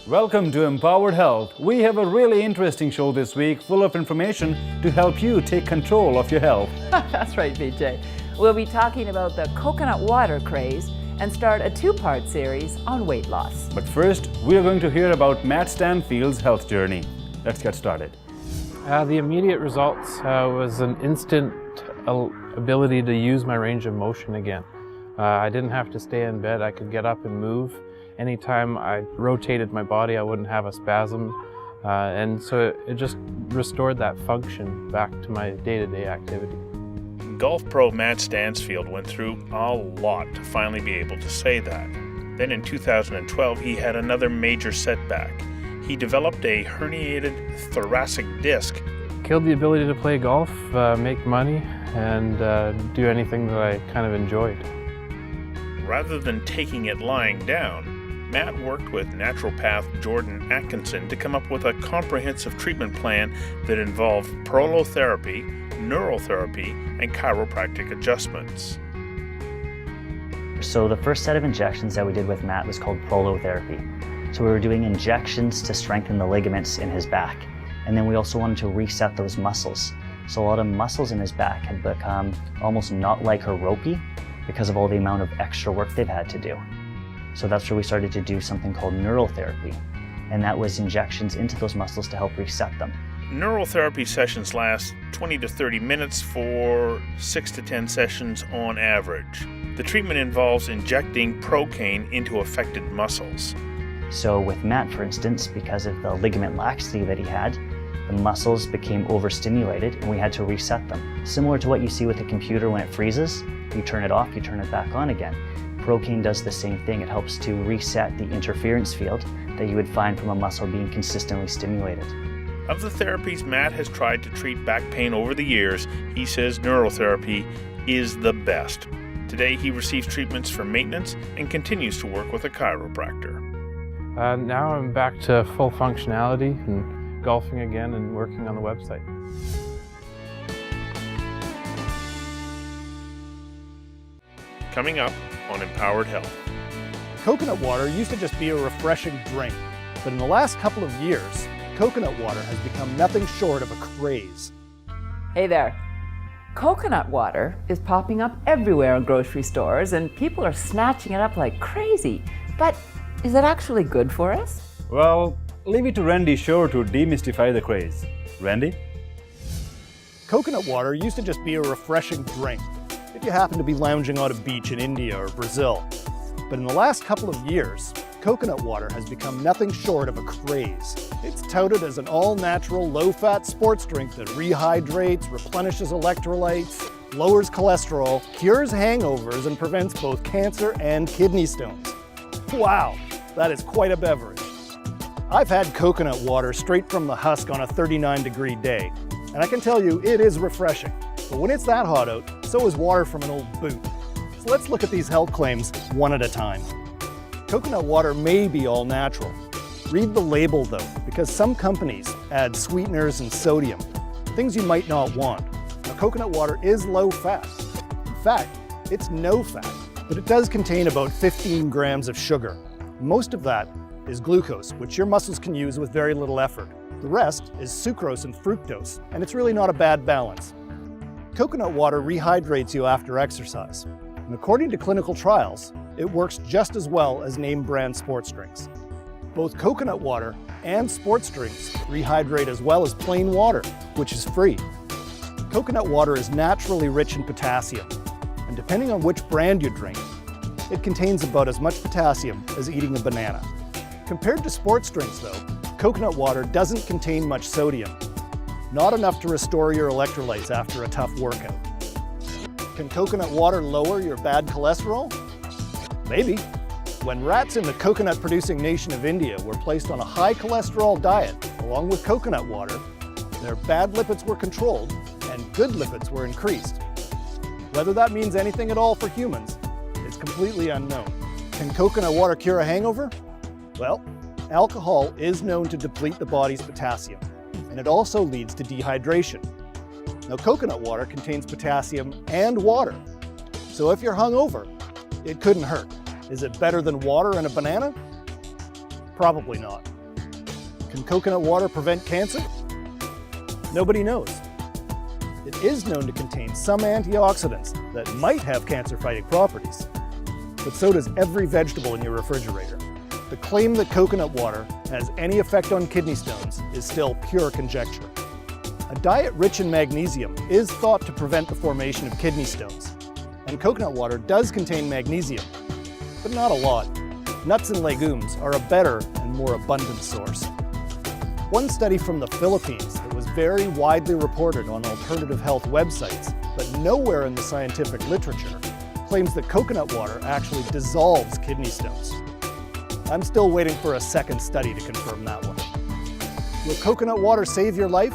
Welcome to Empowered Health. We have a really interesting show this week, full of information to help you take control of your health. That's right, BJ. We'll be talking about the coconut water craze and start a two-part series on weight loss. But first, we are going to hear about Matt Stanfield's health journey. Let's get started. The immediate results was an instant ability to use my range of motion again. I didn't have to stay in bed. I could get up and move. Anytime I rotated my body, I wouldn't have a spasm. And so it just restored that function back to my day-to-day activity. Golf pro Matt Stansfield went through a lot to finally be able to say that. Then in 2012, he had another major setback. He developed a herniated thoracic disc. Killed the ability to play golf, make money, and do anything that I kind of enjoyed. Rather than taking it lying down, Matt worked with naturopath Jordan Atkinson to come up with a comprehensive treatment plan that involved prolotherapy, neurotherapy, and chiropractic adjustments. So the first set of injections that we did with Matt was called prolotherapy. So we were doing injections to strengthen the ligaments in his back. And then we also wanted to reset those muscles. So a lot of muscles in his back had become almost not like her ropey because of all the amount of extra work they've had to do. So that's where we started to do something called neurotherapy. And that was injections into those muscles to help reset them. Neurotherapy sessions last 20 to 30 minutes for 6 to 10 sessions on average. The treatment involves injecting Procaine into affected muscles. So with Matt, for instance, because of the ligament laxity that he had, the muscles became overstimulated and we had to reset them. Similar to what you see with a computer when it freezes, you turn it off, you turn it back on again. Procaine does the same thing. It helps to reset the interference field that you would find from a muscle being consistently stimulated. Of the therapies Matt has tried to treat back pain over the years, he says neurotherapy is the best. Today he receives treatments for maintenance and continues to work with a chiropractor. Now I'm back to full functionality and golfing again and working on the website. Coming up on Empowered Health. Coconut water used to just be a refreshing drink, but in the last couple of years, coconut water has become nothing short of a craze. Hey there. Coconut water is popping up everywhere in grocery stores and people are snatching it up like crazy. But is it actually good for us? Well, leave it to Randy Shore to demystify the craze. Randy? Coconut water used to just be a refreshing drink if you happen to be lounging on a beach in India or Brazil. But in the last couple of years, coconut water has become nothing short of a craze. It's touted as an all-natural, low-fat sports drink that rehydrates, replenishes electrolytes, lowers cholesterol, cures hangovers, and prevents both cancer and kidney stones. Wow, that is quite a beverage. I've had coconut water straight from the husk on a 39-degree day, and I can tell you it is refreshing. But when it's that hot out, so is water from an old boot. So let's look at these health claims one at a time. Coconut water may be all natural. Read the label though, because some companies add sweeteners and sodium, things you might not want. Now, coconut water is low fat. In fact, it's no fat, but it does contain about 15 grams of sugar. Most of that is glucose, which your muscles can use with very little effort. The rest is sucrose and fructose, and it's really not a bad balance. Coconut water rehydrates you after exercise, and according to clinical trials, it works just as well as name brand sports drinks. Both coconut water and sports drinks rehydrate as well as plain water, which is free. Coconut water is naturally rich in potassium, and depending on which brand you drink, it contains about as much potassium as eating a banana. Compared to sports drinks though, coconut water doesn't contain much sodium, not enough to restore your electrolytes after a tough workout. Can coconut water lower your bad cholesterol? Maybe. When rats in the coconut-producing nation of India were placed on a high cholesterol diet along with coconut water, their bad lipids were controlled and good lipids were increased. Whether that means anything at all for humans is completely unknown. Can coconut water cure a hangover? Well, alcohol is known to deplete the body's potassium, and it also leads to dehydration. Now, coconut water contains potassium and water, so if you're hungover, it couldn't hurt. Is it better than water and a banana? Probably not. Can coconut water prevent cancer? Nobody knows. It is known to contain some antioxidants that might have cancer-fighting properties, but so does every vegetable in your refrigerator. The claim that coconut water has any effect on kidney stones is still pure conjecture. A diet rich in magnesium is thought to prevent the formation of kidney stones, and coconut water does contain magnesium, but not a lot. Nuts and legumes are a better and more abundant source. One study from the Philippines that was very widely reported on alternative health websites, but nowhere in the scientific literature, claims that coconut water actually dissolves kidney stones. I'm still waiting for a second study to confirm that one. Will coconut water save your life?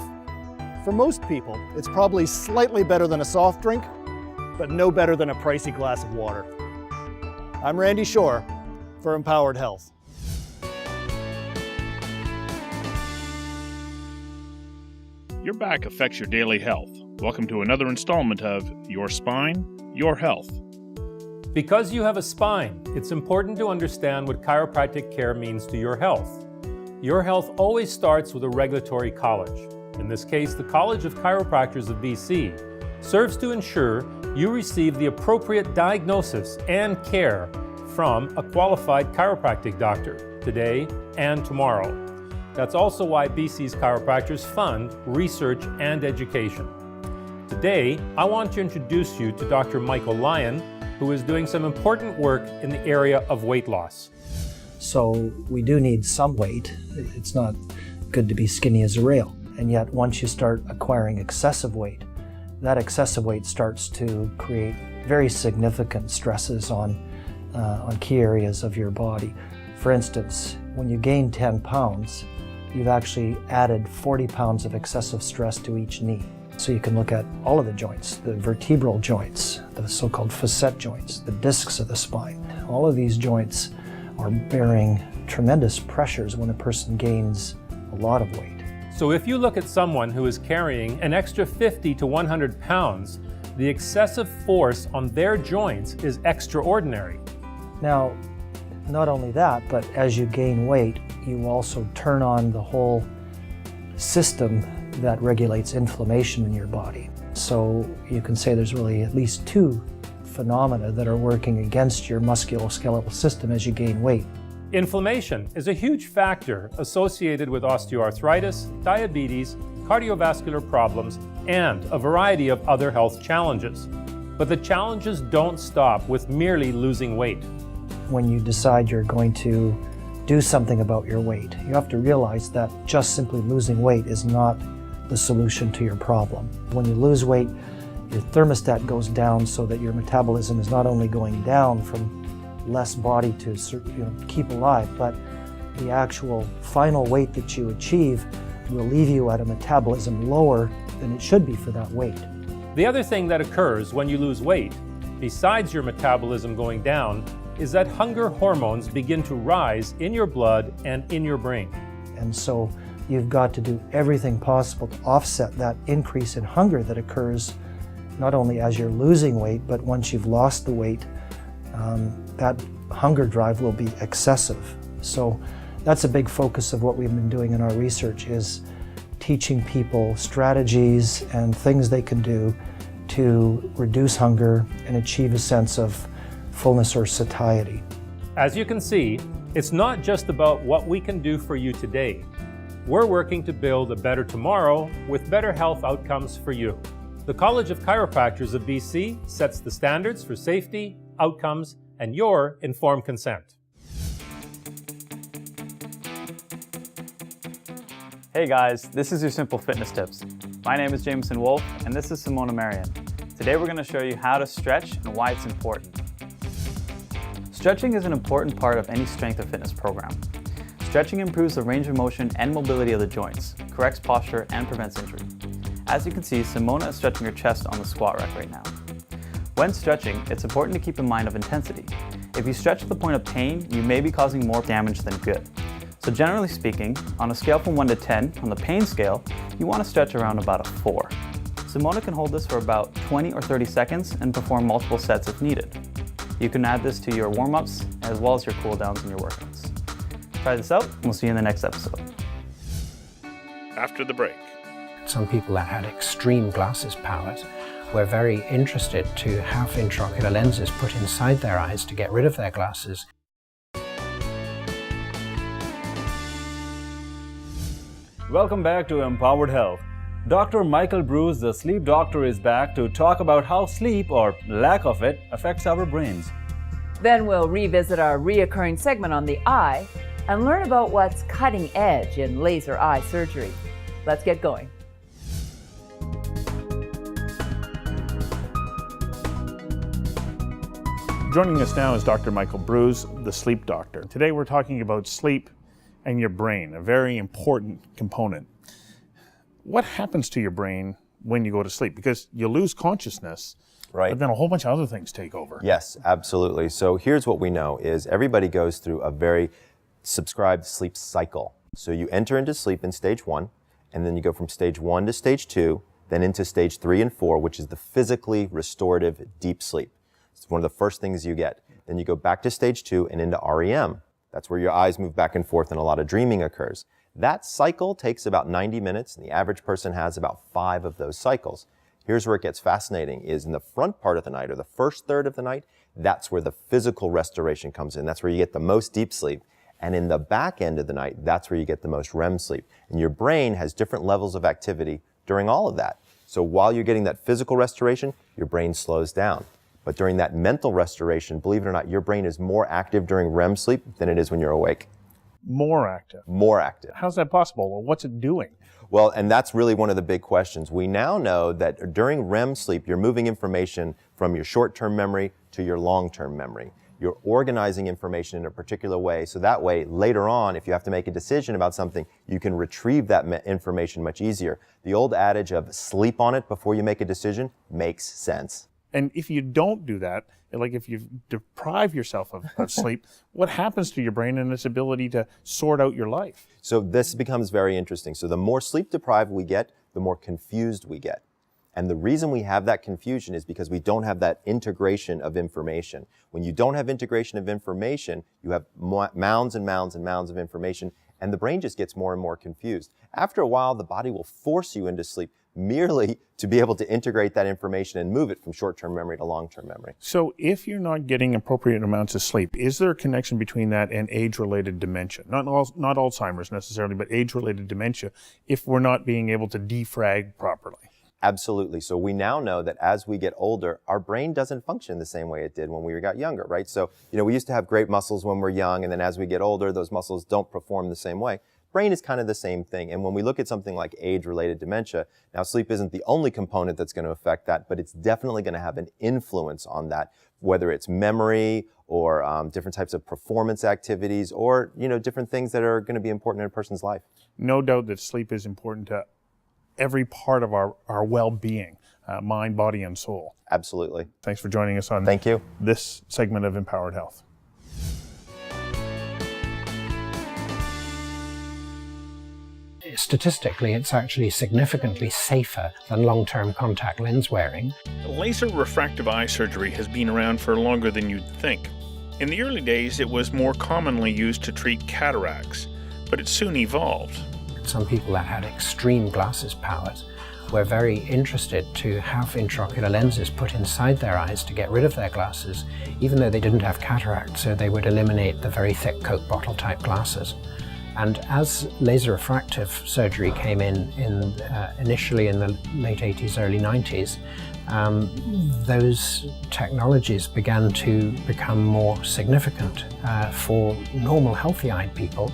For most people, it's probably slightly better than a soft drink, but no better than a pricey glass of water. I'm Randy Shore for Empowered Health. Your back affects your daily health. Welcome to another installment of Your Spine, Your Health. Because you have a spine, it's important to understand what chiropractic care means to your health. Your health always starts with a regulatory college. In this case, the College of Chiropractors of BC serves to ensure you receive the appropriate diagnosis and care from a qualified chiropractic doctor today and tomorrow. That's also why BC's chiropractors fund research and education. Today, I want to introduce you to Dr. Michael Lyon, who is doing some important work in the area of weight loss. So we do need some weight. It's not good to be skinny as a rail. And yet once you start acquiring excessive weight, that excessive weight starts to create very significant stresses on key areas of your body. For instance, when you gain 10 pounds, you've actually added 40 pounds of excessive stress to each knee. So you can look at all of the joints, the vertebral joints, the so-called facet joints, the discs of the spine. All of these joints are bearing tremendous pressures when a person gains a lot of weight. So if you look at someone who is carrying an extra 50 to 100 pounds, the excessive force on their joints is extraordinary. Now, not only that, but as you gain weight, you also turn on the whole system that regulates inflammation in your body. So you can say there's really at least two phenomena that are working against your musculoskeletal system as you gain weight. Inflammation is a huge factor associated with osteoarthritis, diabetes, cardiovascular problems, and a variety of other health challenges. But the challenges don't stop with merely losing weight. When you decide you're going to do something about your weight, you have to realize that just simply losing weight is not the solution to your problem. When you lose weight, your thermostat goes down so that your metabolism is not only going down from less body to keep alive, but the actual final weight that you achieve will leave you at a metabolism lower than it should be for that weight. The other thing that occurs when you lose weight, besides your metabolism going down, is that hunger hormones begin to rise in your blood and in your brain. And so you've got to do everything possible to offset that increase in hunger that occurs not only as you're losing weight, but once you've lost the weight, that hunger drive will be excessive. So that's a big focus of what we've been doing in our research, is teaching people strategies and things they can do to reduce hunger and achieve a sense of fullness or satiety. As you can see, it's not just about what we can do for you today. We're working to build a better tomorrow with better health outcomes for you. The College of Chiropractors of BC sets the standards for safety, outcomes, and your informed consent. Hey guys, this is your Simple Fitness Tips. My name is Jameson Wolf, and this is Simona Marion. Today we're going to show you how to stretch and why it's important. Stretching is an important part of any strength or fitness program. Stretching improves the range of motion and mobility of the joints, corrects posture, and prevents injury. As you can see, Simona is stretching her chest on the squat rack right now. When stretching, it's important to keep in mind of intensity. If you stretch to the point of pain, you may be causing more damage than good. So generally speaking, on a scale from 1 to 10, on the pain scale, you want to stretch around about a 4. Simona can hold this for about 20 or 30 seconds and perform multiple sets if needed. You can add this to your warm-ups as well as your cool downs in your workouts. Try this out, and we'll see you in the next episode. after the break. Some people that had extreme glasses powers were very interested to have intraocular lenses put inside their eyes to get rid of their glasses. Welcome back to Empowered Health. Dr. Michael Bruce, the sleep doctor, is back to talk about how sleep, or lack of it, affects our brains. Then we'll revisit our reoccurring segment on the eye and learn about what's cutting edge in laser eye surgery. Let's get going. Joining us now is Dr. Michael Bruce, the sleep doctor. Today we're talking about sleep and your brain, a very important component. What happens to your brain when you go to sleep? Because you lose consciousness, right, but then a whole bunch of other things take over. Yes, absolutely. So here's what we know is everybody goes through a very subscribed sleep cycle. So you enter into sleep in stage 1, and then you go from stage 1 to stage 2, then into stage 3 and 4, which is the physically restorative deep sleep. It's one of the first things you get. Then you go back to stage 2 and into REM. That's where your eyes move back and forth and a lot of dreaming occurs. That cycle takes about 90 minutes, and the average person has about 5 of those cycles. Here's where it gets fascinating, is in the front part of the night, or the first third of the night, that's where the physical restoration comes in. That's where you get the most deep sleep. And in the back end of the night, that's where you get the most REM sleep. And your brain has different levels of activity during all of that. So while you're getting that physical restoration, your brain slows down. But during that mental restoration, believe it or not, your brain is more active during REM sleep than it is when you're awake. More active? More active. How's that possible? Well, what's it doing? Well, and that's really one of the big questions. We now know that during REM sleep, you're moving information from your short-term memory to your long-term memory. You're organizing information in a particular way, so that way, later on, if you have to make a decision about something, you can retrieve that information much easier. The old adage of sleep on it before you make a decision makes sense. And if you don't do that, like if you deprive yourself of sleep, what happens to your brain and its ability to sort out your life? So this becomes very interesting. So the more sleep deprived we get, the more confused we get. And the reason we have that confusion is because we don't have that integration of information. When you don't have integration of information, you have mounds and mounds and mounds of information, and the brain just gets more and more confused. After a while, the body will force you into sleep merely to be able to integrate that information and move it from short-term memory to long-term memory. So if you're not getting appropriate amounts of sleep, is there a connection between that and age-related dementia? Not Alzheimer's necessarily, but age-related dementia, if we're not being able to defrag properly? Absolutely. So we now know that as we get older, our brain doesn't function the same way it did when we got younger, right? So, we used to have great muscles when we're young, and then as we get older, those muscles don't perform the same way. Brain is kind of the same thing. And when we look at something like age-related dementia, now sleep isn't the only component that's going to affect that, but it's definitely going to have an influence on that, whether it's memory or different types of performance activities or, different things that are going to be important in a person's life. No doubt that sleep is important to every part of our well-being, mind, body, and soul. Absolutely. Thanks for joining us on Thank you. This segment of Empowered Health. Statistically, it's actually significantly safer than long-term contact lens wearing. Laser refractive eye surgery has been around for longer than you'd think. In the early days, it was more commonly used to treat cataracts, but it soon evolved. Some people that had extreme glasses powers were very interested to have intraocular lenses put inside their eyes to get rid of their glasses, even though they didn't have cataract, so they would eliminate the very thick Coke bottle type glasses. And as laser refractive surgery came in initially in the late 80s, early 90s, those technologies began to become more significant for normal healthy-eyed people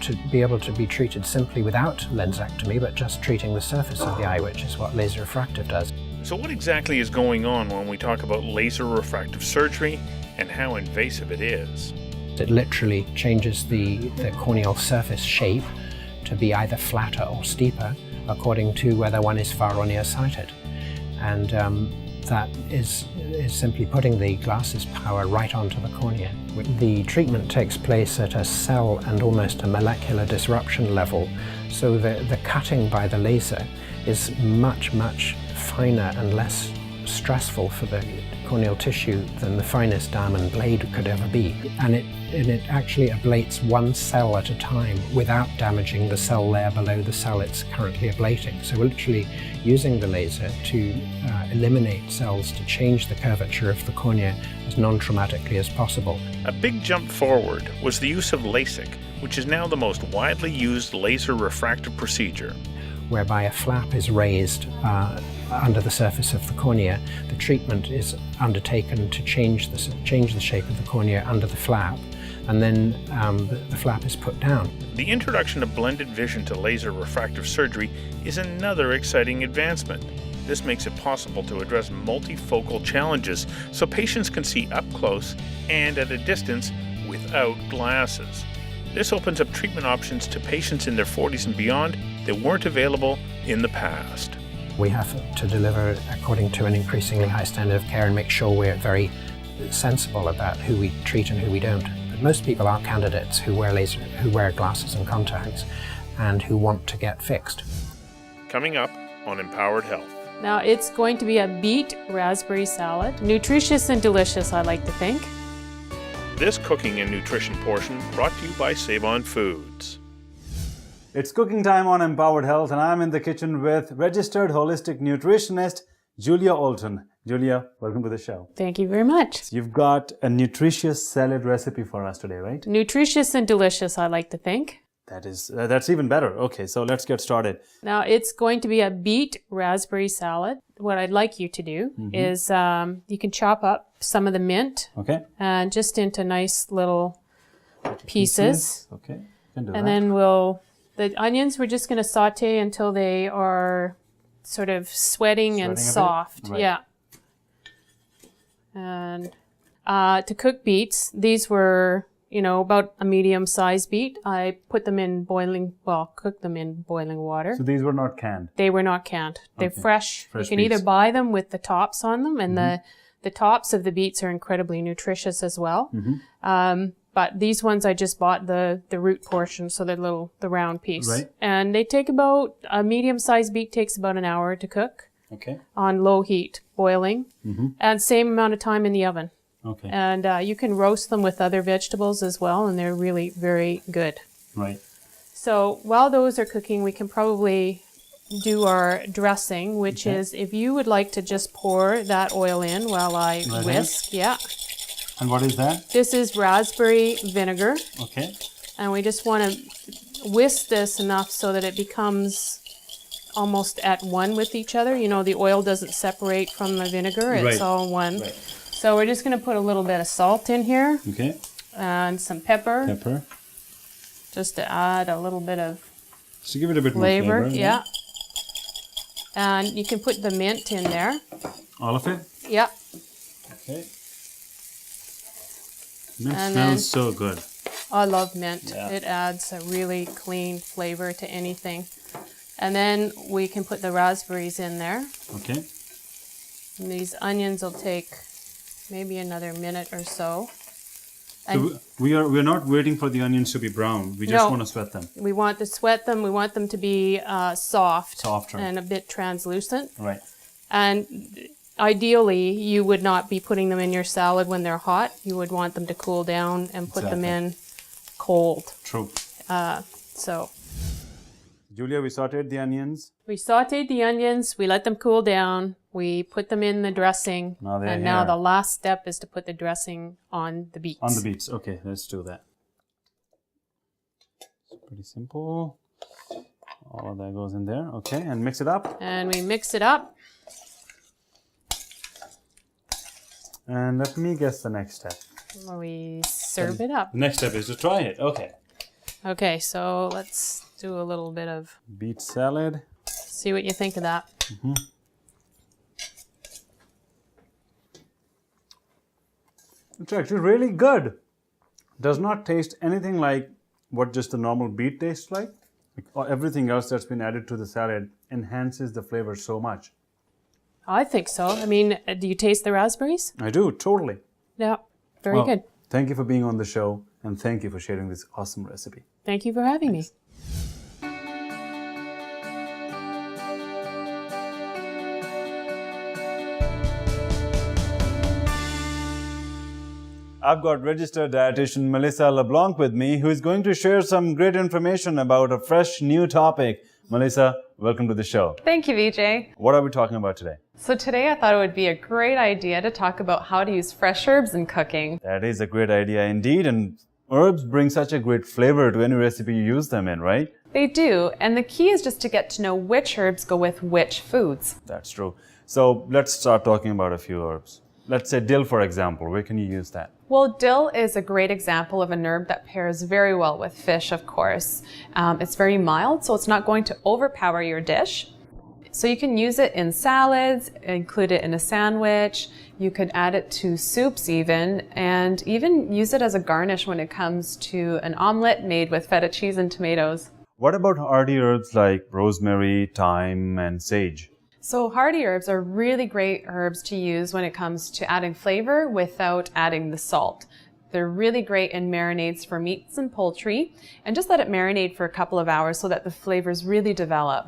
to be able to be treated simply without lensectomy, but just treating the surface of the eye, which is what laser refractive does. So what exactly is going on when we talk about laser refractive surgery and how invasive it is? It literally changes the corneal surface shape to be either flatter or steeper according to whether one is far or nearsighted. And that is simply putting the glasses power right onto the cornea. The treatment takes place at a cell and almost a molecular disruption level, so the cutting by the laser is much, much finer and less stressful for the corneal tissue than the finest diamond blade could ever be. And it actually ablates one cell at a time without damaging the cell layer below the cell it's currently ablating. So we're literally using the laser to eliminate cells to change the curvature of the cornea as non-traumatically as possible. A big jump forward was the use of LASIK, which is now the most widely used laser refractive procedure. Whereby a flap is raised under the surface of the cornea. The treatment is undertaken to change the shape of the cornea under the flap, and then the flap is put down. The introduction of blended vision to laser refractive surgery is another exciting advancement. This makes it possible to address multifocal challenges so patients can see up close and at a distance without glasses. This opens up treatment options to patients in their 40s and beyond that weren't available in the past. We have to deliver according to an increasingly high standard of care and make sure we're very sensible about who we treat and who we don't. But most people are candidates who wear glasses and contacts and who want to get fixed. Coming up on Empowered Health. Now it's going to be a beet raspberry salad. Nutritious and delicious, I like to think. This cooking and nutrition portion brought to you by Save On Foods. It's cooking time on Empowered Health, and I'm in the kitchen with registered holistic nutritionist Julia Alton. Julia, welcome to the show. Thank you very much. You've got a nutritious salad recipe for us today, right? Nutritious and delicious, I like to think. That's even better. Okay, so let's get started. Now it's going to be a beet raspberry salad. What I'd like you to do is you can chop up some of the mint, okay, and just into nice little pieces. Okay, you can do that. And then the onions we're just going to saute until they are sort of sweating and soft. Right. Yeah. And to cook beets, these were, about a medium-sized beet. I put them in cooked them in boiling water. So these were not canned? They were not canned. They're Okay. fresh. You can beets. either buy them with the tops on them, and the tops of the beets are incredibly nutritious as well. But these ones I just bought the root portion, so the round piece. Right. And they take a medium-sized beet takes about an hour to cook Okay. on low heat, boiling, and same amount of time in the oven. Okay. And you can roast them with other vegetables as well, and they're really very good. Right. So while those are cooking, we can probably do our dressing, which is, if you would like to just pour that oil in while I Right whisk. Yeah. And what is that? This is raspberry vinegar, Okay. and we just want to whisk this enough so that it becomes almost at one with each other. The oil doesn't separate from the vinegar. It's Right. all one. Right. So we're just going to put a little bit of salt in here Okay. and some pepper, Pepper. just to add a little bit of So give it a bit flavor. more flavor. Yeah. And you can put the mint in there. All of it? Yeah. Okay. Mint And smells so good. I love mint. Yeah. It adds a really clean flavor to anything. And then we can put the raspberries in there. Okay. And these onions will take maybe another minute or so. So And we're not waiting for the onions to be brown. We just No. want to sweat them. we want to sweat them. We want them to be soft Softer. and a bit translucent. Right. And ideally, you would not be putting them in your salad when they're hot. You would want them to cool down and put them in cold. True. So Julia, we sauteed the onions. we sauteed the onions. We let them cool down. We put them in the dressing. Now they're and now here. the last step is to put the dressing on the beets. On the beets. Okay, let's do that. It's pretty simple. All of that goes in there. Okay, and mix it up. And we mix it up. And let me guess the next step. We serve it up. The next step is to try it. Okay. Okay, so let's do a little bit of, Beet salad. see what you think of that. It's actually really good. Does not taste anything like what just the normal beet tastes like. Everything else that's been added to the salad enhances the flavor so much. I think so. I mean, do you taste the raspberries? I do, totally. Yeah, very Well, good. Thank you for being on the show, and thank you for sharing this awesome recipe. Thank you for having me. I've got registered dietitian Melissa LeBlanc with me, who is going to share some great information about a fresh new topic. Melissa, welcome to the show. Thank you, Vijay. What are we talking about today? So today I thought it would be a great idea to talk about how to use fresh herbs in cooking. That is a great idea indeed, and herbs bring such a great flavor to any recipe you use them in, right? They do, and the key is just to get to know which herbs go with which foods. That's true. So let's start talking about a few herbs. Let's say dill, for example. Where can you use that? Well, dill is a great example of an herb that pairs very well with fish, of course. It's very mild, so it's not going to overpower your dish. So you can use it in salads, include it in a sandwich. You could add it to soups even, and even use it as a garnish when it comes to an omelet made with feta cheese and tomatoes. What about hardy herbs like rosemary, thyme, and sage? So hardy herbs are really great herbs to use when it comes to adding flavor without adding the salt. They're really great in marinades for meats and poultry, and just let it marinate for a couple of hours so that the flavors really develop.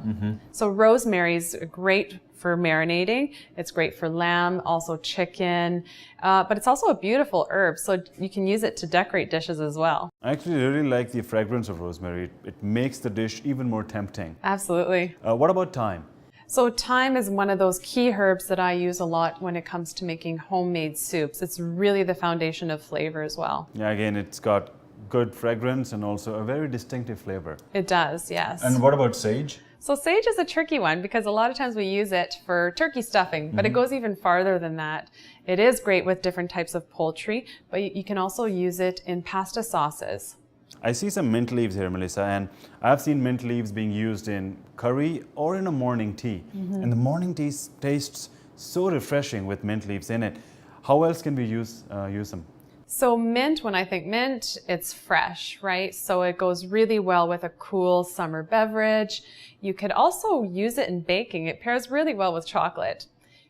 So rosemary is great for marinating. It's great for lamb, also chicken, but it's also a beautiful herb, so you can use it to decorate dishes as well. I actually really like the fragrance of rosemary. It makes the dish even more tempting. Absolutely. What about thyme? So thyme is one of those key herbs that I use a lot when it comes to making homemade soups. It's really the foundation of flavor as well. Yeah, again, it's got good fragrance and also a very distinctive flavor. It does, yes. And what about sage? So sage is a tricky one because a lot of times we use it for turkey stuffing, but it goes even farther than that. It is great with different types of poultry, but you can also use it in pasta sauces. I see some mint leaves here, Melissa, and I've seen mint leaves being used in curry or in a morning tea. And the morning tea tastes so refreshing with mint leaves in it. How else can we use them? So mint, when I think mint, it's fresh, right? So it goes really well with a cool summer beverage. You could also use it in baking. It pairs really well with chocolate.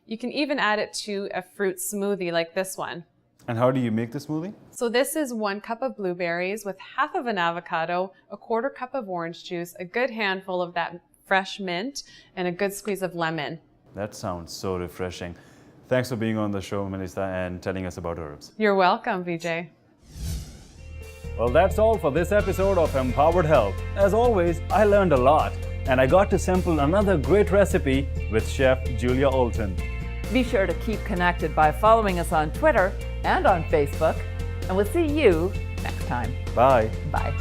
You can even add it to a fruit smoothie like this one. And how do you make the smoothie? So this is 1 cup of blueberries with half of an avocado, a 1/4 cup of orange juice, a good handful of that fresh mint, and a good squeeze of lemon. That sounds so refreshing. Thanks for being on the show, Melissa, and telling us about herbs. You're welcome, Vijay. Well, that's all for this episode of Empowered Health. As always, I learned a lot, and I got to sample another great recipe with Chef Julia Olton. Be sure to keep connected by following us on Twitter and on Facebook, and we'll see you next time. Bye. Bye.